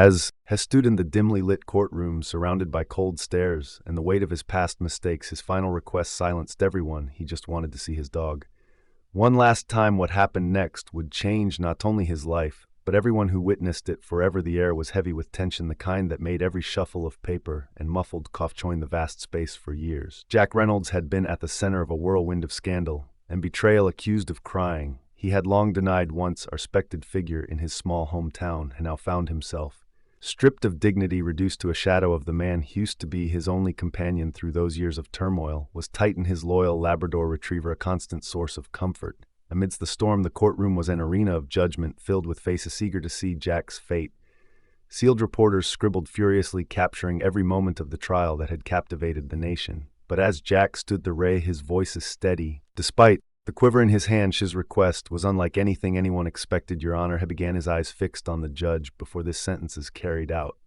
As Hess stood in the dimly lit courtroom surrounded by cold stares and the weight of his past mistakes, his final request silenced everyone. He just wanted to see his dog. One last time. What happened next would change not only his life, but everyone who witnessed it forever. The air was heavy with tension, the kind that made every shuffle of paper and muffled cough join the vast space for years. Jack Reynolds had been at the center of a whirlwind of scandal and betrayal. Accused of crying, he had long denied once a respected figure in his small hometown, and now found himself stripped of dignity, reduced to a shadow of the man who used to be his only companion through those years of turmoil. Was Titan, his loyal Labrador retriever, a constant source of comfort? Amidst the storm, the courtroom was an arena of judgment, filled with faces eager to see Jack's fate. Sealed reporters scribbled furiously, capturing every moment of the trial that had captivated the nation. But as Jack stood the ray, his voice is steady. Despite the quiver in his hand, his request was unlike anything anyone expected. Your Honor, he began, his eyes fixed on the judge before this sentence is carried out.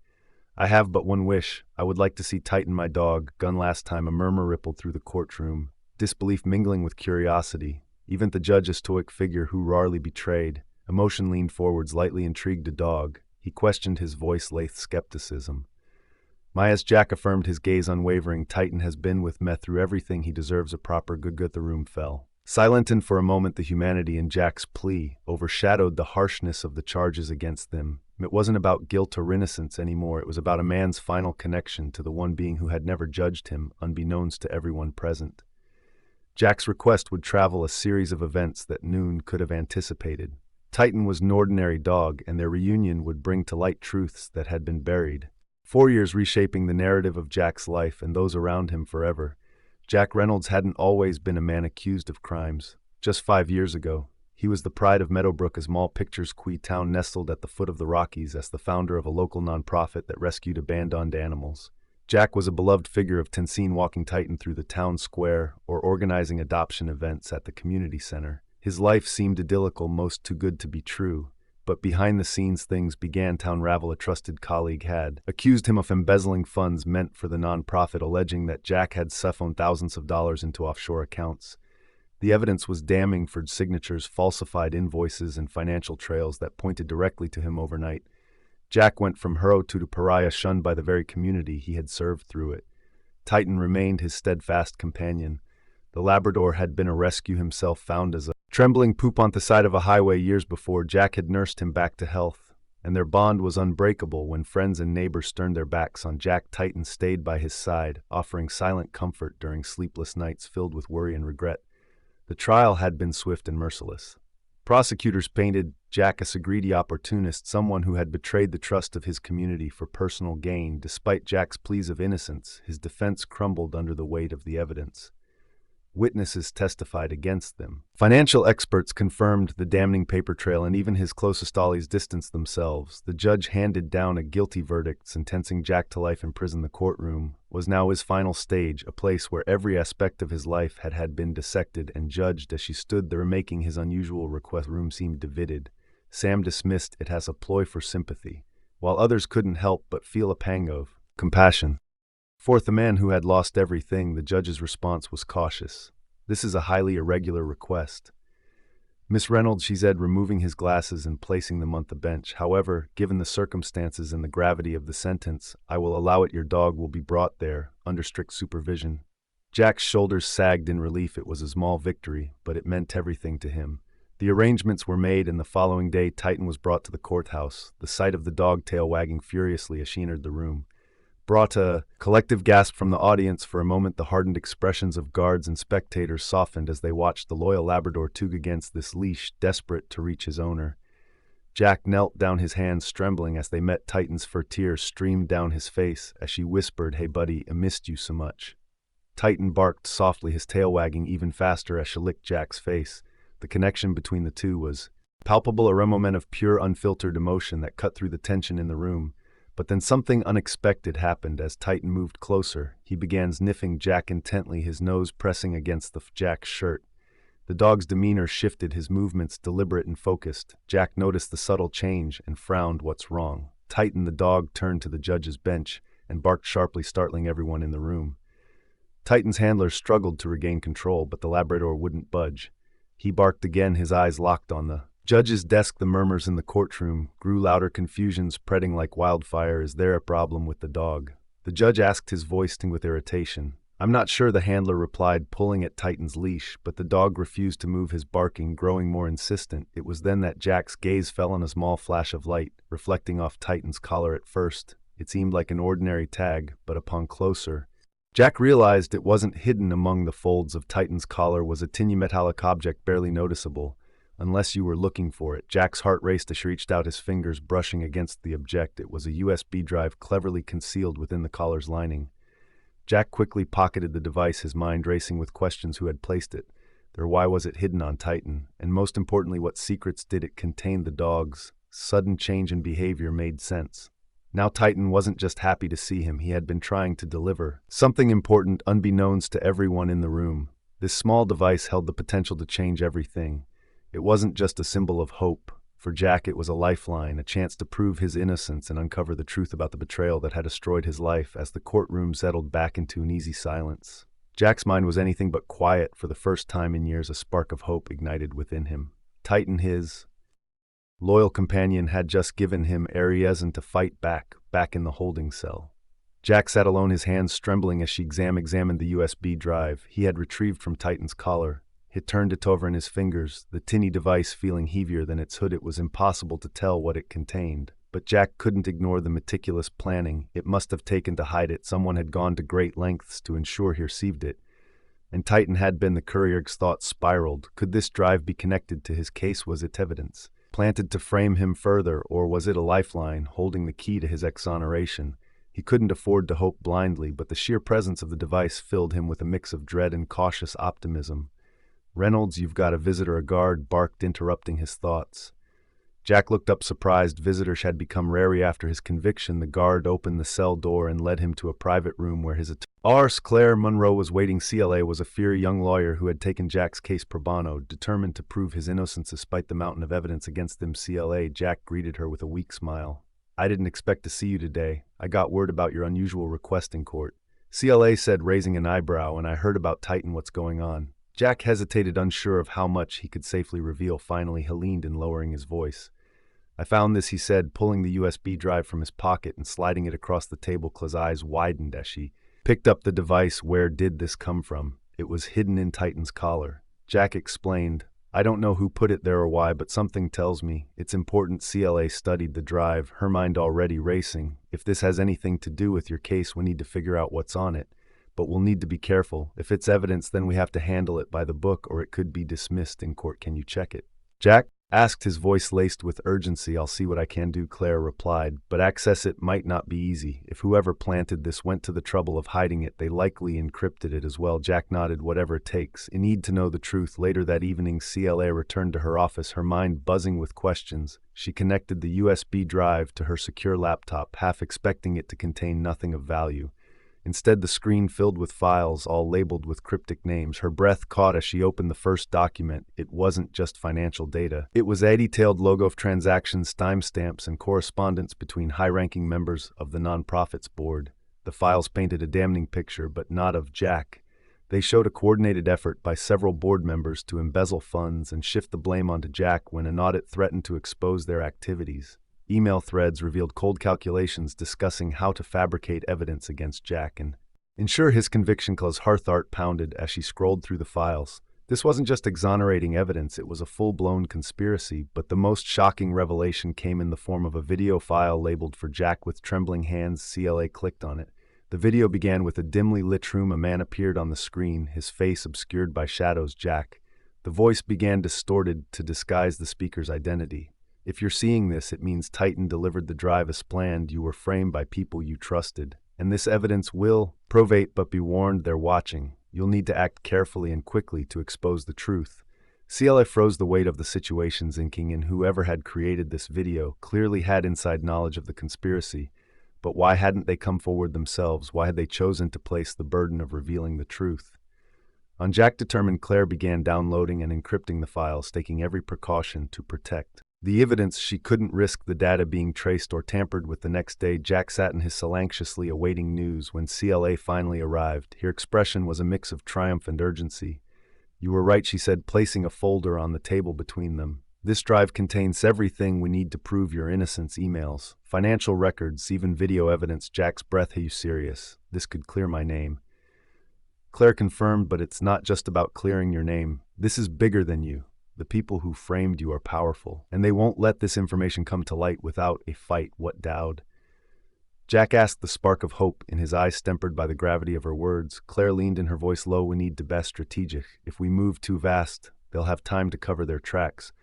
I have but one wish. I would like to see Titan, my dog. Gun last time. A murmur rippled through the courtroom, disbelief mingling with curiosity. Even the judge's stoic figure, who rarely betrayed emotion, leaned forwards, lightly intrigued. A dog? He questioned, his voice lathed skepticism. As Jack affirmed, his gaze unwavering. Titan has been with me through everything. He deserves a proper good. The room fell silent, and for a moment the humanity in Jack's plea overshadowed the harshness of the charges against them. It wasn't about guilt or innocence anymore. It was about a man's final connection to the one being who had never judged him, unbeknownst to everyone present. Jack's request would travel a series of events that none could have anticipated. Titan was an ordinary dog, and their reunion would bring to light truths that had been buried. 4 years reshaping the narrative of Jack's life and those around him forever. Jack Reynolds hadn't always been a man accused of crimes. Just 5 years ago, he was the pride of Meadowbrook, a small picturesque town nestled at the foot of the Rockies, as the founder of a local nonprofit that rescued abandoned animals. Jack was a beloved figure of seen walking Titan through the town square or organizing adoption events at the community center. His life seemed idyllical, most too good to be true. But behind the scenes things began to unravel. A trusted colleague had accused him of embezzling funds meant for the nonprofit, alleging that Jack had siphoned thousands of dollars into offshore accounts. The evidence was damning: for signatures, falsified invoices, and financial trails that pointed directly to him. Overnight, Jack went from hero to pariah, shunned by the very community he had served through it. Titan remained his steadfast companion. The Labrador had been a rescue himself, found as a trembling pup on the side of a highway years before. Jack had nursed him back to health, and their bond was unbreakable. When friends and neighbors turned their backs on Jack, Titan stayed by his side, offering silent comfort during sleepless nights filled with worry and regret. The trial had been swift and merciless. Prosecutors painted Jack as a greedy opportunist, someone who had betrayed the trust of his community for personal gain. Despite Jack's pleas of innocence, his defense crumbled under the weight of the evidence. Witnesses testified against them. Financial experts confirmed the damning paper trail, and even his closest allies distanced themselves. The judge handed down a guilty verdict, sentencing Jack to life in prison. The courtroom was now his final stage, a place where every aspect of his life had been dissected and judged. As she stood there making his unusual request, the room seemed divided. Sam dismissed it as a ploy for sympathy, while others couldn't help but feel a pang of compassion. Fourth, a man who had lost everything. The judge's response was cautious. This is a highly irregular request. Miss Reynolds, she said, removing his glasses and placing them on the bench. However, given the circumstances and the gravity of the sentence, I will allow it. Your dog will be brought there, under strict supervision. Jack's shoulders sagged in relief. It was a small victory, but it meant everything to him. The arrangements were made, and the following day Titan was brought to the courthouse, the sight of the dog tail wagging furiously as she entered the room brought a collective gasp from the audience. For a moment, the hardened expressions of guards and spectators softened as they watched the loyal Labrador tug against this leash, desperate to reach his owner. Jack knelt down, his hands trembling as they met Titan's, for tears streamed down his face as she whispered, "Hey buddy, I missed you so much." Titan barked softly, his tail wagging even faster as she licked Jack's face. The connection between the two was palpable, a moment of pure, unfiltered emotion that cut through the tension in the room. But then something unexpected happened. As Titan moved closer, he began sniffing Jack intently, his nose pressing against Jack's shirt. The dog's demeanor shifted, his movements deliberate and focused. Jack noticed the subtle change and frowned. What's wrong? Titan, the dog, turned to the judge's bench and barked sharply, startling everyone in the room. Titan's handler struggled to regain control, but the Labrador wouldn't budge. He barked again, his eyes locked on the Judge's desk, the murmurs in the courtroom grew louder, confusion spreading like wildfire. Is there a problem with the dog? The judge asked, his voice tinged with irritation. I'm not sure, the handler replied, pulling at Titan's leash, but the dog refused to move, his barking growing more insistent. It was then that Jack's gaze fell on a small flash of light, reflecting off Titan's collar. At first, it seemed like an ordinary tag, but upon closer, Jack realized it wasn't. Hidden among the folds of Titan's collar was a tiny metallic object barely noticeable, unless you were looking for it. Jack's heart raced as he reached out, his fingers brushing against the object. It was a USB drive cleverly concealed within the collar's lining. Jack quickly pocketed the device, his mind racing with questions: who had placed it? Why was it hidden on Titan? And most importantly, what secrets did it contain? The dog's sudden change in behavior made sense. Now Titan wasn't just happy to see him, he had been trying to deliver something important, unbeknownst to everyone in the room. This small device held the potential to change everything. It wasn't just a symbol of hope. For Jack, it was a lifeline, a chance to prove his innocence and uncover the truth about the betrayal that had destroyed his life. As the courtroom settled back into an easy silence, Jack's mind was anything but quiet. For the first time in years, a spark of hope ignited within him. Titan, his loyal companion, had just given him a reason to fight back in the holding cell. Jack sat alone, his hands trembling as she examined the USB drive he had retrieved from Titan's collar. He turned it over in his fingers, the tinny device feeling heavier than its hood. It was impossible to tell what it contained, but Jack couldn't ignore the meticulous planning it must have taken to hide it. Someone had gone to great lengths to ensure he received it, and Titan had been. The courier's thoughts spiraled. Could this drive be connected to his case? Was it evidence planted to frame him further, or was it a lifeline holding the key to his exoneration? He couldn't afford to hope blindly, but the sheer presence of the device filled him with a mix of dread and cautious optimism. Reynolds, you've got a visitor, a guard barked, interrupting his thoughts. Jack looked up, surprised. Visitors had become rare after his conviction. The guard opened the cell door and led him to a private room where his attorney, Claire Monroe, was waiting. CLA was a fiery young lawyer who had taken Jack's case pro bono, determined to prove his innocence despite the mountain of evidence against him. CLA, Jack greeted her with a weak smile. I didn't expect to see you today. I got word about your unusual request in court, CLA said, raising an eyebrow, and I heard about Titan. What's going on? Jack hesitated, unsure of how much he could safely reveal. Finally, he leaned in, lowering his voice. I found this, he said, pulling the USB drive from his pocket and sliding it across the table. Claire's eyes widened as she picked up the device. Where did this come from? It was hidden in Titan's collar. Jack explained. I don't know who put it there or why, but something tells me it's important. CLA studied the drive, her mind already racing. If this has anything to do with your case, we need to figure out what's on it. But we'll need to be careful. If it's evidence, then we have to handle it by the book, or it could be dismissed in court. Can you check it? Jack asked, his voice laced with urgency. I'll see what I can do, Claire replied, but access it might not be easy. If whoever planted this went to the trouble of hiding it, they likely encrypted it as well. Jack nodded. Whatever it takes. I need to know the truth. Later that evening, CLA returned to her office, her mind buzzing with questions. She connected the USB drive to her secure laptop, half expecting it to contain nothing of value. Instead, the screen filled with files, all labeled with cryptic names. Her breath caught as she opened the first document. It wasn't just financial data. It was a detailed log of transactions, timestamps, and correspondence between high-ranking members of the nonprofit's board. The files painted a damning picture, but not of Jack. They showed a coordinated effort by several board members to embezzle funds and shift the blame onto Jack when an audit threatened to expose their activities. Email threads revealed cold calculations discussing how to fabricate evidence against Jack and ensure his conviction. Claire's heart pounded as she scrolled through the files. This wasn't just exonerating evidence, it was a full-blown conspiracy, but the most shocking revelation came in the form of a video file labeled for Jack. With trembling hands, CLA clicked on it. The video began with a dimly lit room. A man appeared on the screen, his face obscured by shadows. Jack. The voice began distorted to disguise the speaker's identity. If you're seeing this, it means Titan delivered the drive as planned. You were framed by people you trusted, and this evidence will provate, but be warned, they're watching. You'll need to act carefully and quickly to expose the truth. CLA froze, the weight of the situation sinking in. Whoever had created this video clearly had inside knowledge of the conspiracy, but why hadn't they come forward themselves? Why had they chosen to place the burden of revealing the truth on Jack? Determined, Claire began downloading and encrypting the files, taking every precaution to protect the evidence. She couldn't risk the data being traced or tampered with. The next day, Jack sat in his cell anxiously awaiting news. When CLA finally arrived, her expression was a mix of triumph and urgency. You were right, she said, placing a folder on the table between them. This drive contains everything we need to prove your innocence: emails, financial records, even video evidence. Jack's breath. Are you serious? This could clear my name. Claire confirmed, but it's not just about clearing your name. This is bigger than you. The people who framed you are powerful, and they won't let this information come to light without a fight. What, Dowd? Jack asked, the spark of hope in his eyes tempered by the gravity of her words. Claire leaned in, her voice low. We need to be strategic. If we move too fast, they'll have time to cover their tracks.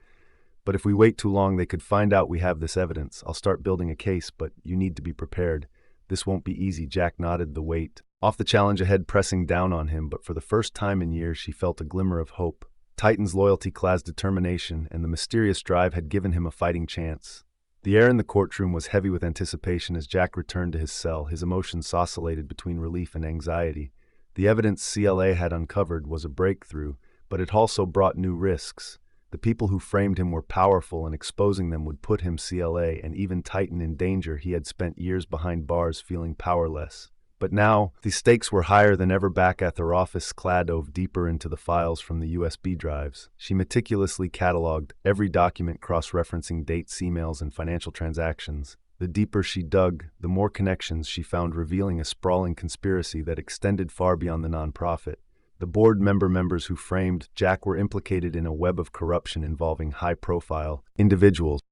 But if we wait too long, they could find out we have this evidence. I'll start building a case, but you need to be prepared. This won't be easy. Jack nodded, the weight off the challenge ahead pressing down on him, but for the first time in years she felt a glimmer of hope. Titan's loyalty, Cla's determination, and the mysterious drive had given him a fighting chance. The air in the courtroom was heavy with anticipation as Jack returned to his cell. His emotions oscillated between relief and anxiety. The evidence CLA had uncovered was a breakthrough, but it also brought new risks. The people who framed him were powerful, and exposing them would put him, CLA, and even Titan in danger. He had spent years behind bars feeling powerless. But now, the stakes were higher than ever. Back at their office, Cla dove deeper into the files from the USB drives. She meticulously cataloged every document, cross-referencing dates, emails, and financial transactions. The deeper she dug, the more connections she found, revealing a sprawling conspiracy that extended far beyond the nonprofit. The board members who framed Jack were implicated in a web of corruption involving high-profile individuals.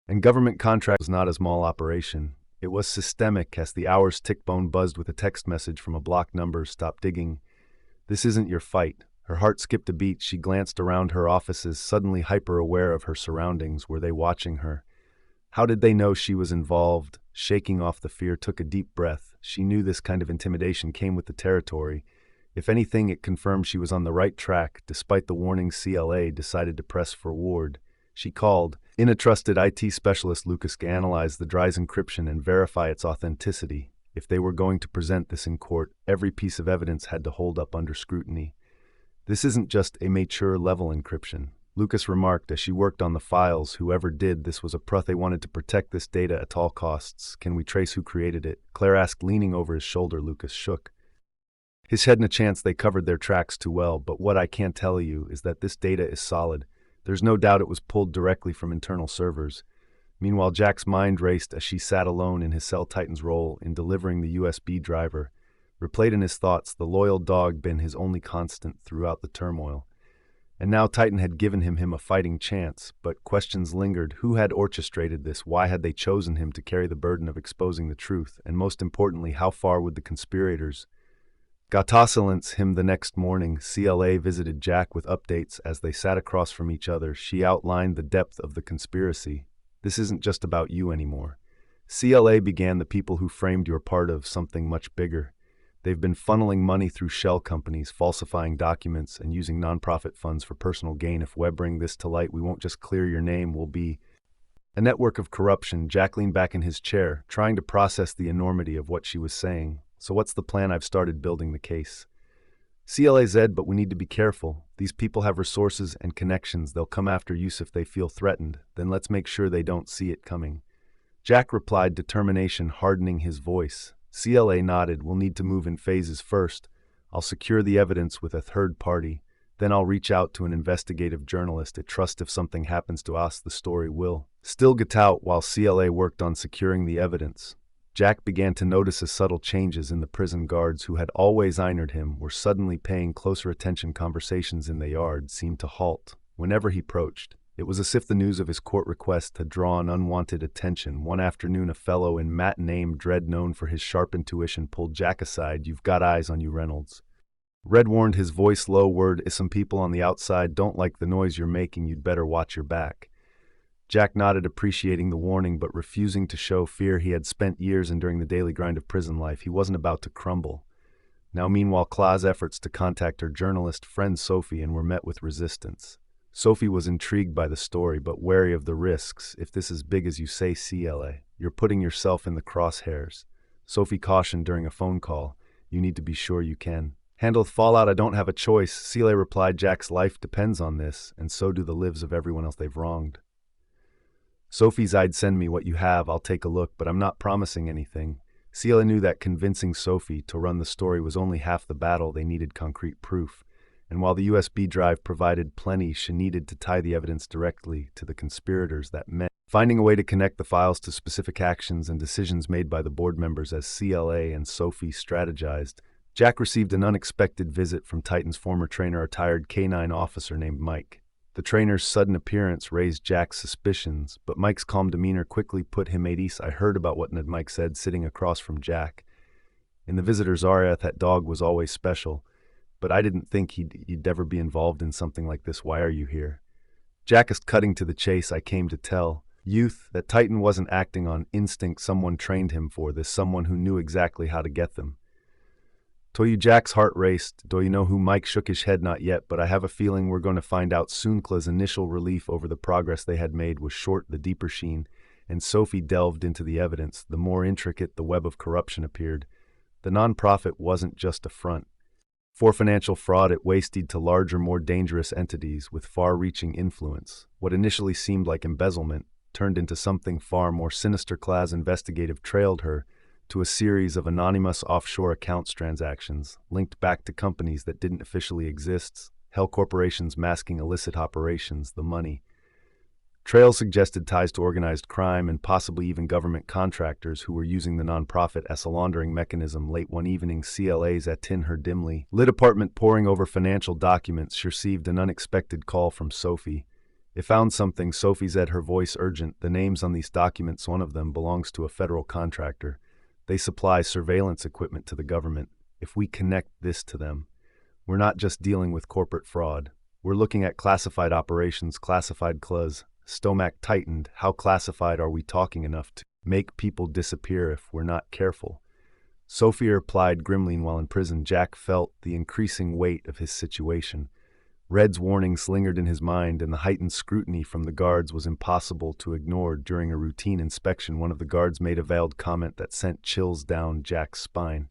And government contract was not a small operation. It was systemic. As the hours ticked, Bone buzzed with a text message from a blocked number. Stop digging. This isn't your fight. Her heart skipped a beat. She glanced around her offices, suddenly hyper-aware of her surroundings. Were they watching her? How did they know she was involved? Shaking off the fear, took a deep breath. She knew this kind of intimidation came with the territory. If anything, it confirmed she was on the right track. Despite the warning, CLA decided to press forward. She called in a trusted IT specialist, Lucas, to analyze the drive's encryption and verify its authenticity. If they were going to present this in court, every piece of evidence had to hold up under scrutiny. This isn't just a mature-level encryption, Lucas remarked as she worked on the files. Whoever did this was a pro. They wanted to protect this data at all costs. Can we trace who created it? Claire asked, leaning over his shoulder. Lucas shook his head. In a chance. They covered their tracks too well, but what I can tell you is that this data is solid. There's no doubt it was pulled directly from internal servers. Meanwhile, Jack's mind raced as she sat alone in his cell. Titan's role in delivering the USB driver replayed in his thoughts. The loyal dog been his only constant throughout the turmoil. And now Titan had given him a fighting chance, but questions lingered. Who had orchestrated this? Why had they chosen him to carry the burden of exposing the truth? And most importantly, how far would the conspirators silence him? The next morning, CLA visited Jack with updates. As they sat across from each other, she outlined the depth of the conspiracy. This isn't just about you anymore. CLA began. The people who framed you are part of something much bigger. They've been funneling money through shell companies, falsifying documents, and using nonprofit funds for personal gain. If we bring this to light, we won't just clear your name, we'll be a network of corruption. Jack leaned back in his chair, trying to process the enormity of what she was saying. So what's the plan? I've started building the case. CLA said, but we need to be careful. These people have resources and connections. They'll come after you if they feel threatened. Then let's make sure they don't see it coming. Jack replied, determination hardening his voice. CLA nodded. We'll need to move in phases. First, I'll secure the evidence with a third party. Then I'll reach out to an investigative journalist. I trust if something happens to us, the story will still get out. While CLA worked on securing the evidence, Jack began to notice subtle changes in the prison guards who had always honored him were suddenly paying closer attention. Conversations in the yard seemed to halt whenever he approached. It was as if the news of his court request had drawn unwanted attention. One afternoon, a fellow in Matt named Dredd, known for his sharp intuition, pulled Jack aside. You've got eyes on you, Reynolds. Red warned, his voice low. Word is some people on the outside don't like the noise you're making. You'd better watch your back. Jack nodded, appreciating the warning, but refusing to show fear. He had spent years enduring the daily grind of prison life. He wasn't about to crumble. Now, meanwhile, Cla's efforts to contact her journalist friend Sophie and were met with resistance. Sophie was intrigued by the story, but wary of the risks. If this is big as you say, CLA, you're putting yourself in the crosshairs. Sophie cautioned during a phone call. You need to be sure you can handle the fallout. I don't have a choice. CLA replied, Jack's life depends on this, and so do the lives of everyone else they've wronged. Sophie's, I'd send me what you have, I'll take a look, but I'm not promising anything. CLA knew that convincing Sophie to run the story was only half the battle. They needed concrete proof. and while the USB drive provided plenty, she needed to tie the evidence directly to the conspirators. That meant finding a way to connect the files to specific actions and decisions made by the board members. As CLA and Sophie strategized, Jack received an unexpected visit from Titan's former trainer, a retired K-9 officer named Mike. The trainer's sudden appearance raised Jack's suspicions, but Mike's calm demeanor quickly put him at ease. I heard about what Mike said, sitting across from Jack. In the visitor's area, that dog was always special, but I didn't think he'd ever be involved in something like this. Why are you here? Jack is cutting to the chase. I came to tell youth that Titan wasn't acting on instinct. Someone trained him for this, someone who knew exactly how to get them. Toyu, Jack's heart raced. Do you know who? Mike shook his head. Not yet, but I have a feeling we're going to find out soon. Cla's initial relief over the progress they had made was short. The deeper sheen, and Sophie delved into the evidence, the more intricate the web of corruption appeared. The nonprofit wasn't just a front for financial fraud. It wasted to larger, more dangerous entities with far-reaching influence. What initially seemed like embezzlement turned into something far more sinister. Cla's investigative trailed her to a series of anonymous offshore accounts transactions linked back to companies that didn't officially exist, hell corporations masking illicit operations. The money trail suggested ties to organized crime and possibly even government contractors who were using the nonprofit as a laundering mechanism. Late one evening, CLA's at her dimly lit apartment, poring over financial documents, she received an unexpected call from Sophie. It found something. Sophie said, her voice urgent. The names on these documents, one of them belongs to a federal contractor. They supply surveillance equipment to the government. If we connect this to them, we're not just dealing with corporate fraud. We're looking at classified operations. Classified. Cla's stomach tightened. How classified are we talking? Enough to make people disappear if we're not careful. Sophie replied grimly. While in prison, Jack felt the increasing weight of his situation. Red's warnings lingered in his mind, and the heightened scrutiny from the guards was impossible to ignore. During a routine inspection, one of the guards made a veiled comment that sent chills down Jack's spine.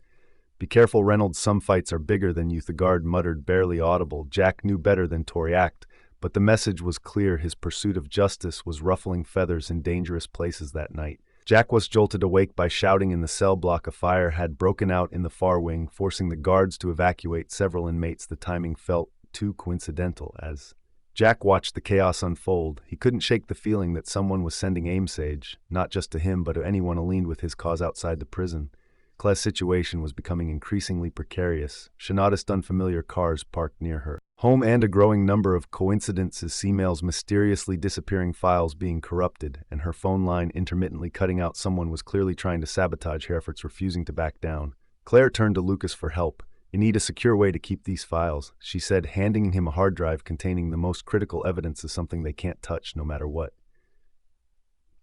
Be careful, Reynolds, some fights are bigger than you, the guard muttered, barely audible. Jack knew better than to react, but the message was clear. His pursuit of justice was ruffling feathers in dangerous places that night. Jack was jolted awake by shouting in the cell block. A fire had broken out in the far wing, forcing the guards to evacuate several inmates. The timing felt too coincidental. As Jack watched the chaos unfold, he couldn't shake the feeling that someone was sending aim sage, not just to him but to anyone aligned with his cause outside the prison. Cla's situation was becoming increasingly precarious. She noticed unfamiliar cars parked near her home and a growing number of coincidences: emails mysteriously disappearing, files being corrupted, and her phone line intermittently cutting out. Someone was clearly trying to sabotage her efforts. Refusing to back down, Claire turned to Lucas for help. You need a secure way to keep these files, she said, handing him a hard drive containing the most critical evidence. Is something they can't touch no matter what.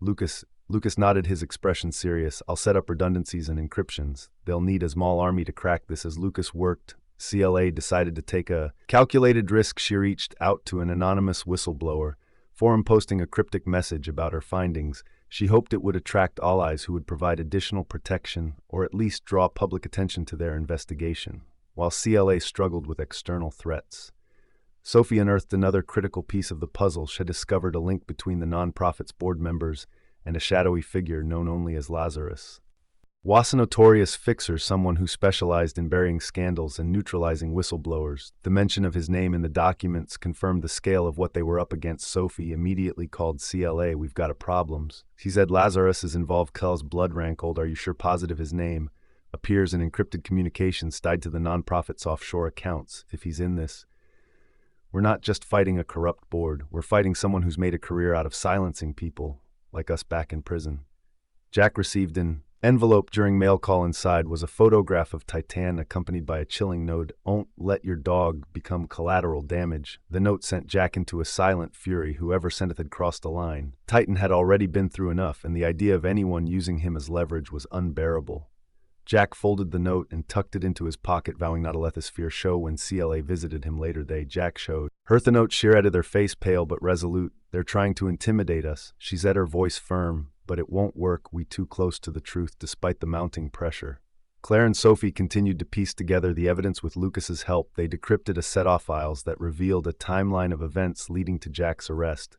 Lucas nodded, his expression serious. I'll set up redundancies and encryptions. They'll need a small army to crack this. As Lucas worked, CLA decided to take a calculated risk. She reached out to an anonymous whistleblower, forum posting a cryptic message about her findings. She hoped it would attract allies who would provide additional protection or at least draw public attention to their investigation. While CLA struggled with external threats, Sophie unearthed another critical piece of the puzzle. She had discovered a link between the nonprofit's board members and a shadowy figure known only as Lazarus. Was a notorious fixer, someone who specialized in burying scandals and neutralizing whistleblowers. The mention of his name in the documents confirmed the scale of what they were up against. Sophie immediately called CLA. We've got a problem. She said Lazarus is involved. Cla's blood rankled. Are you sure? Positive. His name appears in encrypted communications tied to the nonprofit's offshore accounts. If he's in this, we're not just fighting a corrupt board. We're fighting someone who's made a career out of silencing people like us back in prison. Jack received an envelope during mail call. Inside was a photograph of Titan accompanied by a chilling note. Don't let your dog become collateral damage. The note sent Jack into a silent fury. Whoever sent it had crossed the line. Titan had already been through enough, and the idea of anyone using him as leverage was unbearable. Jack folded the note and tucked it into his pocket, vowing not to let this fear show. When CLA visited him later, Jack showed her the note. She read it, her face pale but resolute. They're trying to intimidate us, she said, her voice firm. But it won't work. We too close to the truth despite the mounting pressure. Claire and Sophie continued to piece together the evidence with Lucas's help. They decrypted a set of files that revealed a timeline of events leading to Jack's arrest.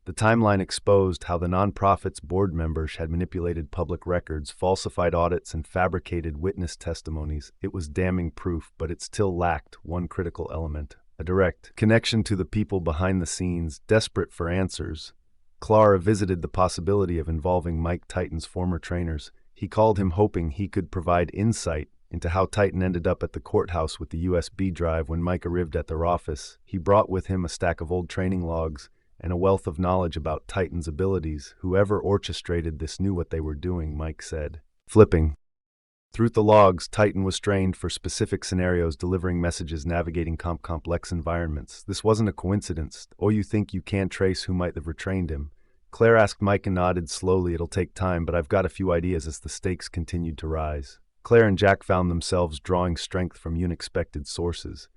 The timeline exposed how the nonprofit's board members had manipulated public records, falsified audits, and fabricated witness testimonies. It was damning proof, but it still lacked one critical element: A direct connection to the people behind the scenes, desperate for answers. Clara visited the possibility of involving Mike Titan's former trainers. He called him hoping he could provide insight into how Titan ended up at the courthouse with the USB drive when Mike arrived at their office. He brought with him a stack of old training logs and a wealth of knowledge about Titan's abilities. Whoever orchestrated this knew what they were doing, Mike said. Flipping through the logs, Titan was trained for specific scenarios, delivering messages, navigating complex environments. This wasn't a coincidence. Or you think you can trace who might have retrained him? Claire asked Mike and nodded slowly. It'll take time, but I've got a few ideas as the stakes continued to rise. Claire and Jack found themselves drawing strength from unexpected sources.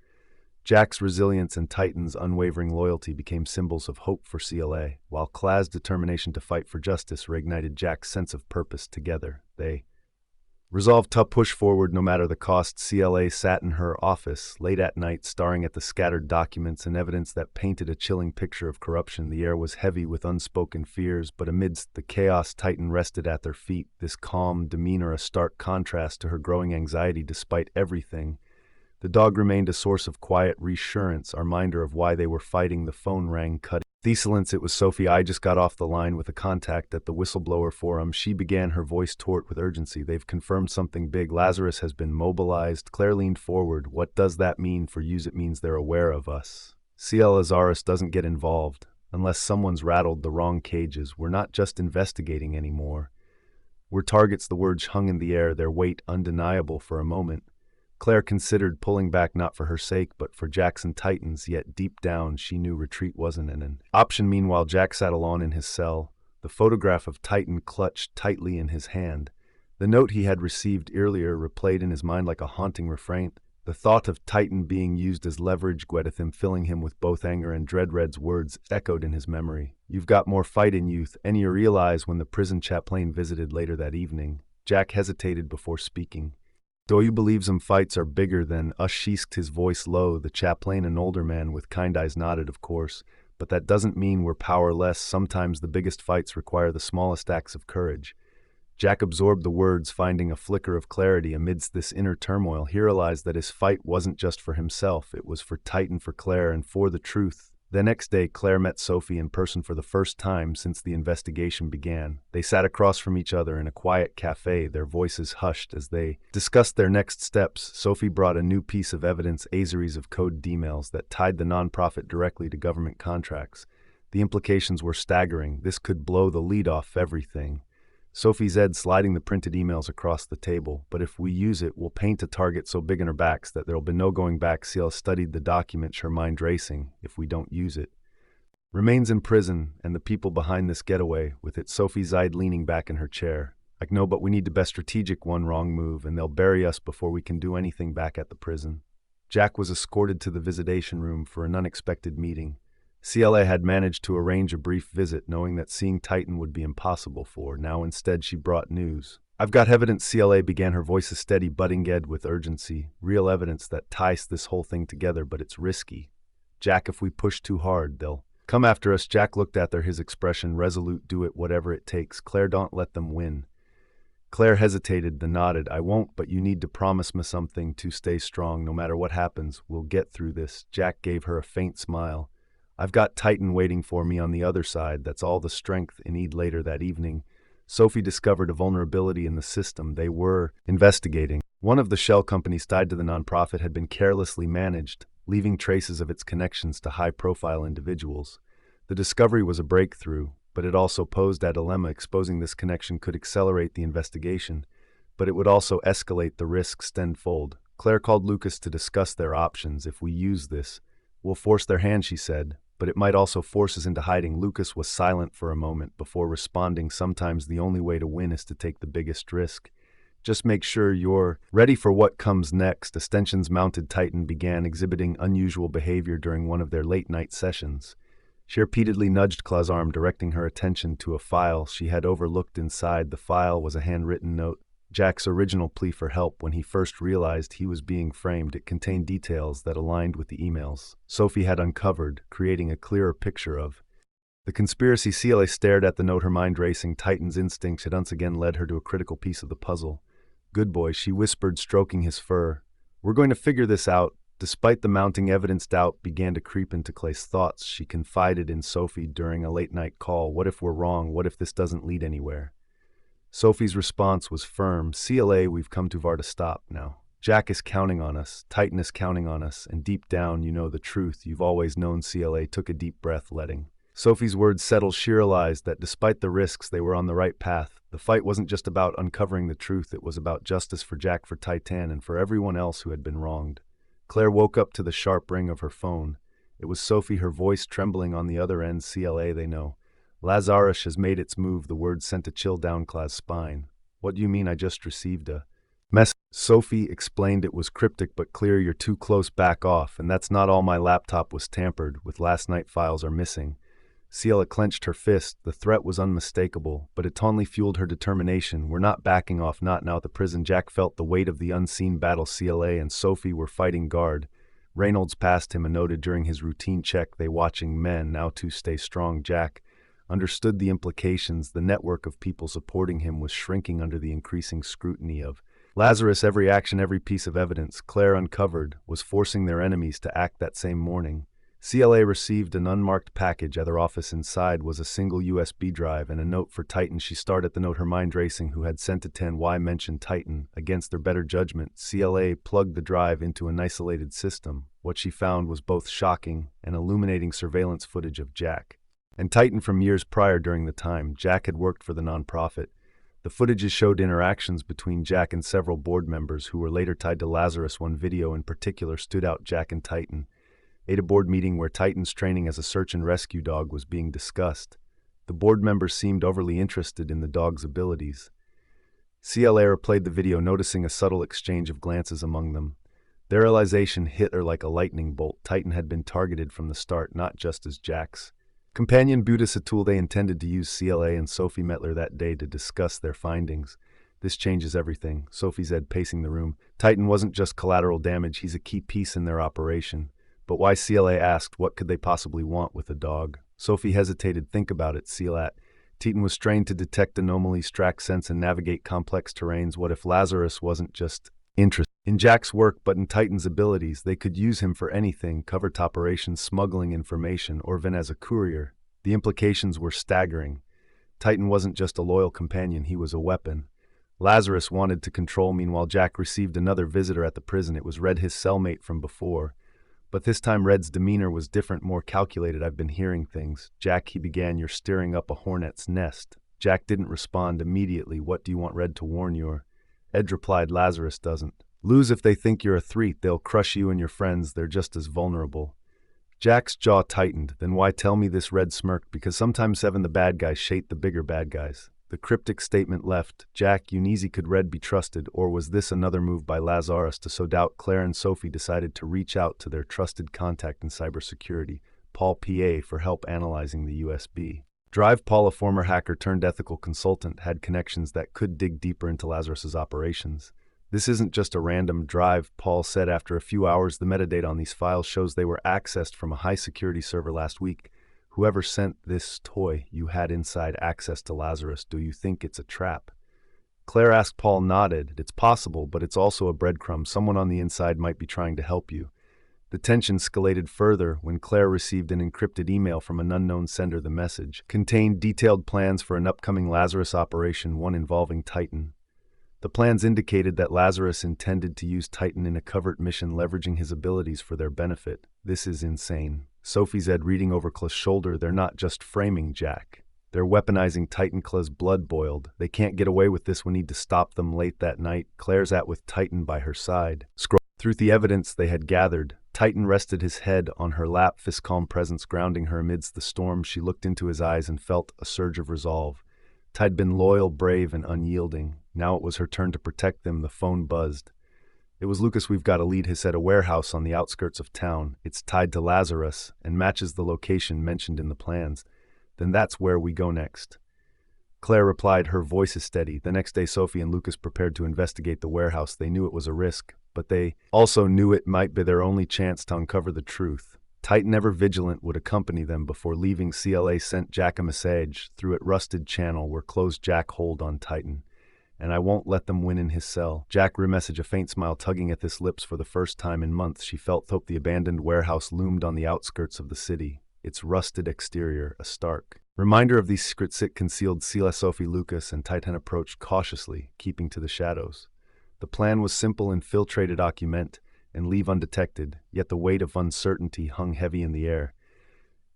Jack's resilience and Titan's unwavering loyalty became symbols of hope for CLA, while Claire's determination to fight for justice reignited Jack's sense of purpose. Together, they resolved to push forward no matter the cost. CLA sat in her office late at night, staring at the scattered documents and evidence that painted a chilling picture of corruption. The air was heavy with unspoken fears, but amidst the chaos, Titan rested at their feet, this calm demeanor a stark contrast to her growing anxiety. Despite everything, the dog remained a source of quiet reassurance, a reminder of why they were fighting. The phone rang, cutting the silence. It was Sophie. I just got off the line with a contact at the whistleblower forum. She began, her voice taut with urgency. They've confirmed something big. Lazarus has been mobilized. Claire leaned forward. What does that mean for you? It means they're aware of us. CL Lazarus doesn't get involved unless someone's rattled the wrong cages. We're not just investigating anymore. We're targets. The words hung in the air, their weight undeniable. For a moment, Claire considered pulling back, not for her sake, but for Jackson Titan's, yet deep down she knew retreat wasn't an option. Meanwhile, Jack sat alone in his cell, the photograph of Titan clutched tightly in his hand. The note he had received earlier replayed in his mind like a haunting refrain. The thought of Titan being used as leverage, Gwetethim filling him with both anger and dread. Red's words echoed in his memory. You've got more fight in youth. And you realize when the prison chaplain visited later that evening. Jack hesitated before speaking. Do you believe some fights are bigger than us? Sheisked, his voice low. The chaplain, an older man with kind eyes, nodded. Of course, but that doesn't mean we're powerless. Sometimes the biggest fights require the smallest acts of courage. Jack absorbed the words, finding a flicker of clarity amidst this inner turmoil. He realized that his fight wasn't just for himself, it was for Titan, for Claire, and for the truth. The next day, Claire met Sophie in person for the first time since the investigation began. They sat across from each other in a quiet cafe, their voices hushed as they discussed their next steps. Sophie brought a new piece of evidence, a series of code emails that tied the nonprofit directly to government contracts. The implications were staggering. This could blow the lead off everything. Sophie said, sliding the printed emails across the table. But if we use it, we'll paint a target so big in her backs that there'll be no going back. CL studied the documents, her mind racing. If we don't use it, remains in prison, and the people behind this getaway, with it. Sophie sighed, leaning back in her chair. Like, no, but we need to be strategic. One wrong move, and they'll bury us before we can do anything back at the prison. Jack was escorted to the visitation room for an unexpected meeting. CLA had managed to arrange a brief visit, knowing that seeing Titan would be impossible for. Now instead she brought news. I've got evidence, CLA began, her voice a steady budding edge with urgency. Real evidence that ties this whole thing together, but it's risky. Jack, if we push too hard, they'll come after us. Jack looked at her, his expression resolute. Do it, whatever it takes. Claire, don't let them win. Claire hesitated, then nodded. I won't, but you need to promise me something to stay strong. No matter what happens, we'll get through this. Jack gave her a faint smile. I've got Titan waiting for me on the other side. That's all the strength I need. Later that evening, Sophie discovered a vulnerability in the system they were investigating. One of the shell companies tied to the nonprofit had been carelessly managed, leaving traces of its connections to high-profile individuals. The discovery was a breakthrough, but it also posed a dilemma. Exposing this connection could accelerate the investigation, but it would also escalate the risks tenfold. Claire called Lucas to discuss their options. If we use this, we'll force their hand, she said, but it might also force us into hiding. Lucas was silent for a moment before responding. Sometimes the only way to win is to take the biggest risk. Just make sure you're ready for what comes next. A tensions-mounted Titan began exhibiting unusual behavior during one of their late-night sessions. She repeatedly nudged Claire's arm, directing her attention to a file she had overlooked. Inside the file was a handwritten note. Jack's original plea for help when he first realized he was being framed. It contained details that aligned with the emails Sophie had uncovered, creating a clearer picture of the conspiracy. CLA stared at the note, her mind racing. Titan's instincts had once again led her to a critical piece of the puzzle. Good boy, she whispered, stroking his fur. We're going to figure this out. Despite the mounting evidence, doubt began to creep into Clay's thoughts. She confided in Sophie during a late-night call. What if we're wrong? What if this doesn't lead anywhere? Sophie's response was firm. CLA, we've come too far to stop now. Jack is counting on us, Titan is counting on us, and deep down you know the truth. You've always known. CLA took a deep breath, letting Sophie's words settle. She realized that despite the risks, they were on the right path. The fight wasn't just about uncovering the truth, it was about justice for Jack, for Titan, and for everyone else who had been wronged. Claire woke up to the sharp ring of her phone. It was Sophie, her voice trembling on the other end. CLA, they know. Lazarus has made its move. The word sent a chill down Claire's spine. What do you mean? I just received a message. Sophie explained. It was cryptic but clear. You're too close, back off. And that's not all. My laptop was tampered with. Last night files are missing. Ciela clenched her fist. The threat was unmistakable, but it only fueled her determination. We're not backing off, not now. At the prison, Jack felt the weight of the unseen battle. CLA and Sophie were fighting guard. Reynolds passed him and noted during his routine check, they watching men, now to stay strong. Jack understood the implications. The network of people supporting him was shrinking under the increasing scrutiny of Lazarus. Every action, every piece of evidence Claire uncovered was forcing their enemies to act. That same morning, CLA received an unmarked package at their office. Inside was a single USB drive and a note for Titan. She stared at the note, her mind racing. Who had sent it? 10. Why mention Titan? Against their better judgment, CLA plugged the drive into an isolated system. What she found was both shocking and illuminating: surveillance footage of Jack and Titan from years prior. During the time Jack had worked for the nonprofit, the footages showed interactions between Jack and several board members who were later tied to Lazarus. One video in particular stood out. Jack and Titan at a board meeting where Titan's training as a search and rescue dog was being discussed. The board members seemed overly interested in the dog's abilities. CLA replayed the video, noticing a subtle exchange of glances among them. Their realization hit her like a lightning bolt. Titan had been targeted from the start, not just as Jack's companion, but as a tool they intended to use. CLA and Sophie met later that day to discuss their findings. This changes everything, Sophie said, pacing the room. Titan wasn't just collateral damage, he's a key piece in their operation. But why? CLA asked. What could they possibly want with a dog? Sophie hesitated. Think about it, CLA. Titan was trained to detect anomalies, track sense, and navigate complex terrains. What if Lazarus wasn't just interested in Jack's work, but in Titan's abilities? They could use him for anything: covert operations, smuggling information, or even as a courier. The implications were staggering. Titan wasn't just a loyal companion, he was a weapon. Lazarus wanted to control. Meanwhile, Jack received another visitor at the prison. It was Red, his cellmate from before. But this time Red's demeanor was different, more calculated. I've been hearing things. Jack, he began. You're stirring up a hornet's nest. Jack didn't respond immediately. What do you want Red to warn you? Ed replied, Lazarus doesn't lose if they think you're a threat. They'll crush you and your friends. They're just as vulnerable. Jack's jaw tightened. Then why tell me this? Red smirked. Because sometimes even the bad guys shade the bigger bad guys. The cryptic statement left Jack uneasy. Could Red be trusted, or was this another move by Lazarus to sow doubt? Claire and Sophie decided to reach out to their trusted contact in cybersecurity, Paul PA, for help analyzing the USB drive. Paul, a former hacker turned ethical consultant, had connections that could dig deeper into Lazarus's operations. This isn't just a random drive, Paul said. After a few hours, the metadata on these files shows they were accessed from a high-security server last week. Whoever sent this toy you had inside access to Lazarus. Do you think it's a trap? Claire asked. Paul nodded. It's possible, but it's also a breadcrumb. Someone on the inside might be trying to help you. The tension escalated further when Claire received an encrypted email from an unknown sender. The message contained detailed plans for an upcoming Lazarus operation, one involving Titan. The plans indicated that Lazarus intended to use Titan in a covert mission, leveraging his abilities for their benefit. This is insane, Sophie said, reading over Claire's shoulder. They're not just framing Jack. They're weaponizing Titan. Claire's blood boiled. They can't get away with this. We need to stop them. Late that night, Claire sat with Titan by her side. Scrolling through the evidence they had gathered, Titan rested his head on her lap, his calm presence grounding her amidst the storm. She looked into his eyes and felt a surge of resolve. Titan'd been loyal, brave, and unyielding. Now it was her turn to protect them. The phone buzzed. It was Lucas. We've got a lead. He said, a warehouse on the outskirts of town. It's tied to Lazarus and matches the location mentioned in the plans. Then that's where we go next. Claire replied, her voice is steady. The next day, Sophie and Lucas prepared to investigate the warehouse. They knew it was a risk, but they also knew it might be their only chance to uncover the truth. Titan, ever vigilant, would accompany them. Before leaving, CLA sent Jack a message through it. Rusted channel where closed Jack hold on Titan. and I won't let them win in his cell. Jack messaged, a faint smile tugging at his lips for the first time in months. She felt hope. The abandoned warehouse loomed on the outskirts of the city, its rusted exterior a stark reminder of the secrets it concealed. Sophie, Lucas, and Titan approached cautiously, keeping to the shadows. The plan was simple: infiltrate a document and leave undetected, yet the weight of uncertainty hung heavy in the air.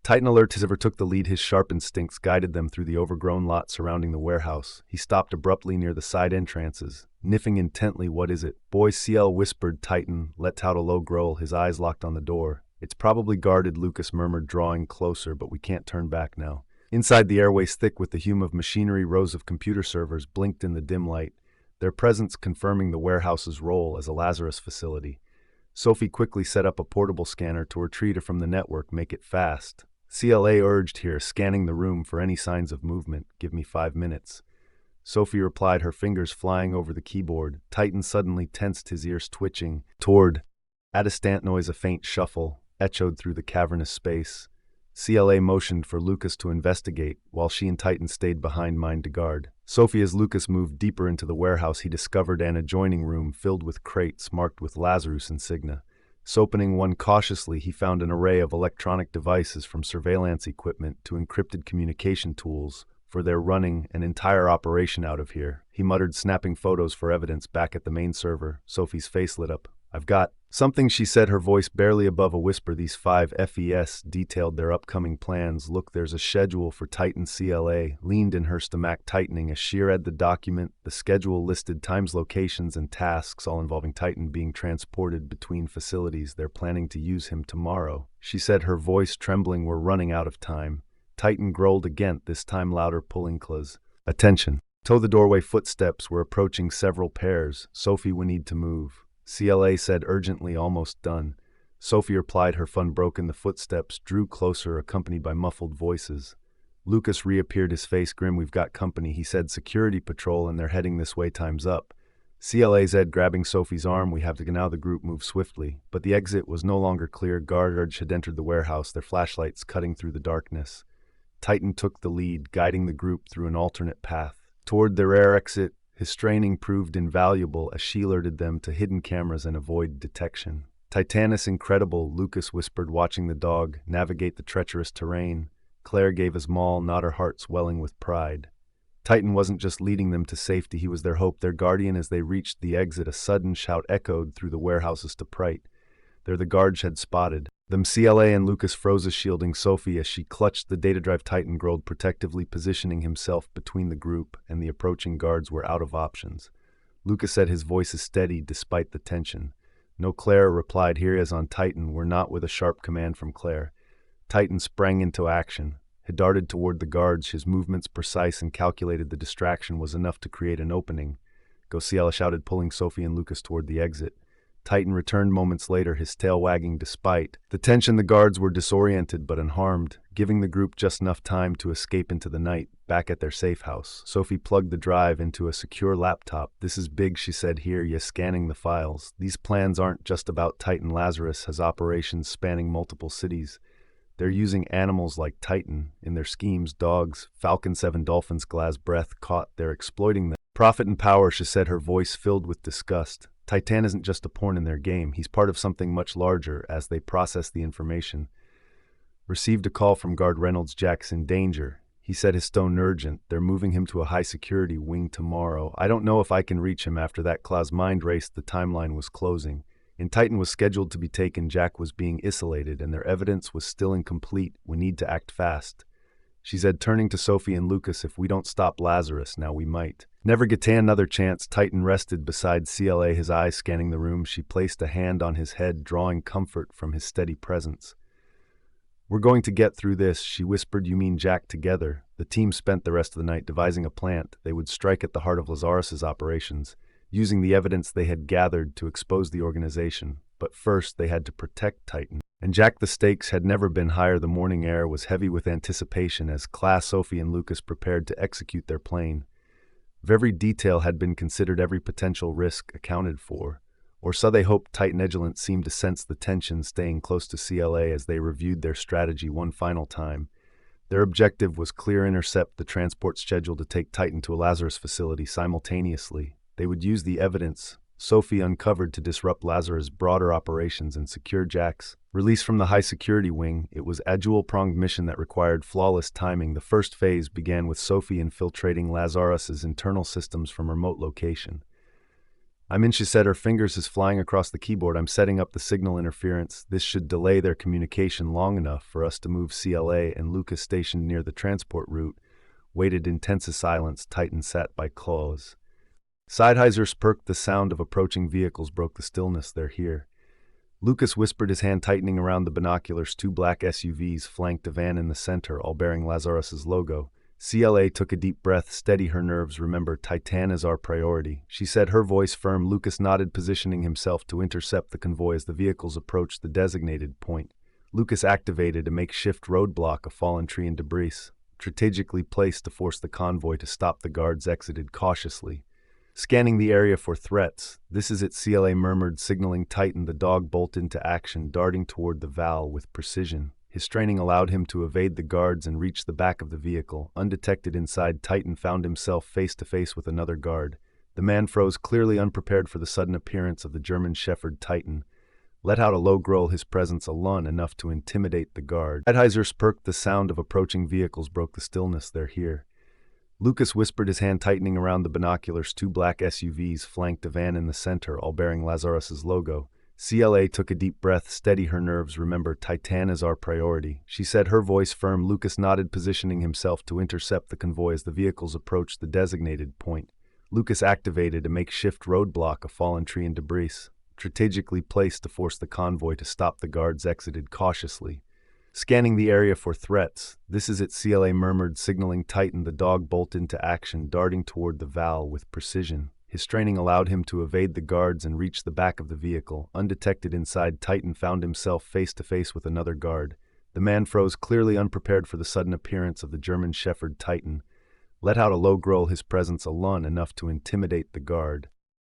Titan Alert ever took the lead. His sharp instincts guided them through the overgrown lot surrounding the warehouse. He stopped abruptly near the side entrances, sniffing intently. What is it? Boy, CL whispered. Titan let out a low growl, his eyes locked on the door. It's probably guarded, Lucas murmured, drawing closer, but we can't turn back now. Inside, the airways, thick with the hum of machinery, rows of computer servers blinked in the dim light, their presence confirming the warehouse's role as a Lazarus facility. Sophie quickly set up a portable scanner to retrieve it from the network. Make it fast, CLA urged here, scanning the room for any signs of movement. Give me 5 minutes. Sophie replied, her fingers flying over the keyboard. Titan suddenly tensed, his ears twitching. Toward. At a distant noise, a faint shuffle echoed through the cavernous space. CLA motioned for Lucas to investigate, while she and Titan stayed behind mine to guard. Sophie, as Lucas moved deeper into the warehouse, he discovered an adjoining room filled with crates marked with Lazarus insignia. Opening one cautiously, he found an array of electronic devices, from surveillance equipment to encrypted communication tools, for they're running an entire operation out of here. He muttered, snapping photos for evidence. Back at the main server, Sophie's face lit up. I've got something, she said, her voice barely above a whisper. These 5 FES detailed their upcoming plans. Look, there's a schedule for Titan. CLA leaned in, her stomach tightening as she read the document. The schedule listed times, locations, and tasks, all involving Titan being transported between facilities. They're planning to use him tomorrow, she said, her voice trembling. We're running out of time. Titan growled again, this time louder, pulling close. Attention. To the doorway, footsteps were approaching, several pairs. Sophie, we need to move, CLA said urgently. Almost done, Sophie replied, her fun broken. The footsteps drew closer, accompanied by muffled voices. Lucas reappeared, his face grim. We've got company, he said. Security patrol, and they're heading this way. Time's up. CLA said, grabbing Sophie's arm. We have to go now. The group moved swiftly, but the exit was no longer clear. Guards had entered the warehouse, their flashlights cutting through the darkness. Titan took the lead, guiding the group through an alternate path toward their air exit. His training proved invaluable as she alerted them to hidden cameras and avoid detection. Titanus incredible, Lucas whispered, watching the dog navigate the treacherous terrain. Claire gave a small nod, her heart swelling with pride. Titan wasn't just leading them to safety, he was their hope, their guardian. As they reached the exit, a sudden shout echoed through the warehouse's to right. There the guards had spotted them. CLA and Lucas froze, shielding Sophie as she clutched the data drive. Titan growled, protectively positioning himself between the group and the approaching guards. Were out of options, Lucas said, his voice steady despite the tension. No, Claire replied. Here is on Titan. We're not, with a sharp command from Claire. Titan sprang into action. He darted toward the guards, his movements precise and calculated. The distraction was enough to create an opening. Go, Ciela shouted, pulling Sophie and Lucas toward the exit. Titan returned moments later, his tail wagging. Despite the tension, the guards were disoriented but unharmed, giving the group just enough time to escape into the night. Back at their safe house, Sophie plugged the drive into a secure laptop. This is big, she said. Here, scanning the files. These plans aren't just about Titan. Lazarus has operations spanning multiple cities. They're using animals like Titan in their schemes. Dogs, Falcon 7 dolphins, Glass breath caught. They're exploiting them. Profit and power, she said, her voice filled with disgust. Titan isn't just a pawn in their game. He's part of something much larger. As they processed the information, received a call from guard Reynolds. Jack's in danger, he said, his tone urgent. They're moving him to a high-security wing tomorrow. I don't know if I can reach him. After that, Claw's mind raced. The timeline was closing. And Titan was scheduled to be taken. Jack was being isolated, and their evidence was still incomplete. We need to act fast, she said, turning to Sophie and Lucas. If we don't stop Lazarus now, we might never get another chance. Titan rested beside CLA, his eyes scanning the room. She placed a hand on his head, drawing comfort from his steady presence. We're going to get through this, she whispered. You mean Jack? Together, the team spent the rest of the night devising a plan. They would strike at the heart of Lazarus's operations, using the evidence they had gathered to expose the organization. But first, they had to protect Titan and Jack. The stakes had never been higher. The morning air was heavy with anticipation as Class, Sophie, and Lucas prepared to execute their plan. Every detail had been considered, every potential risk accounted for, or so they hoped. Titan Agilent seemed to sense the tension, staying close to CLA as they reviewed their strategy one final time. Their objective was clear: intercept the transport scheduled to take Titan to a Lazarus facility simultaneously. They would use the evidence Sophie uncovered to disrupt Lazarus' broader operations and secure Jack's release from the high-security wing. It was a dual-pronged mission that required flawless timing. The first phase began with Sophie infiltrating Lazarus' internal systems from a remote location. She said, her fingers is flying across the keyboard. I'm setting up the signal interference. This should delay their communication long enough for us to move CLA and Lucas, stationed near the transport route, waited in tense silence. Titan sat by claws. Sideheiser perked. The sound of approaching vehicles broke the stillness. They're here. Lucas whispered, his hand tightening around the binoculars. Two black SUVs flanked a van in the center, all bearing Lazarus' logo. CLA took a deep breath. Steady her nerves. Remember, Titan is our priority, she said, her voice firm. Lucas nodded, positioning himself to intercept the convoy as the vehicles approached the designated point. Lucas activated a makeshift roadblock, a fallen tree and debris, strategically placed to force the convoy to stop. The guards exited cautiously, scanning the area for threats. This is it, CLA murmured, signaling Titan. The dog bolted into action, darting toward the Val with precision. His training allowed him to evade the guards and reach the back of the vehicle. Undetected inside, Titan found himself face to face with another guard. The man froze, clearly unprepared for the sudden appearance of the German Shepherd. Titan let out a low growl, his presence alone enough to intimidate the guard. Sideheiser perked. The sound of approaching vehicles broke the stillness. They're here. Lucas whispered, his hand tightening around the binoculars. Two black SUVs flanked a van in the center, all bearing Lazarus' logo. CLA took a deep breath. Steady her nerves. Remember, Titan is our priority, she said, her voice firm. Lucas nodded, positioning himself to intercept the convoy as the vehicles approached the designated point. Lucas activated a makeshift roadblock, a fallen tree and debris, strategically placed to force the convoy to stop. The guards exited cautiously, scanning the area for threats. This is it, CLA murmured, signaling Titan. The dog bolted into action, darting toward the Val with precision. His training allowed him to evade the guards and reach the back of the vehicle. Undetected inside, Titan found himself face to face with another guard. The man froze, clearly unprepared for the sudden appearance of the German Shepherd. Titan let out a low growl, his presence alone enough to intimidate the guard.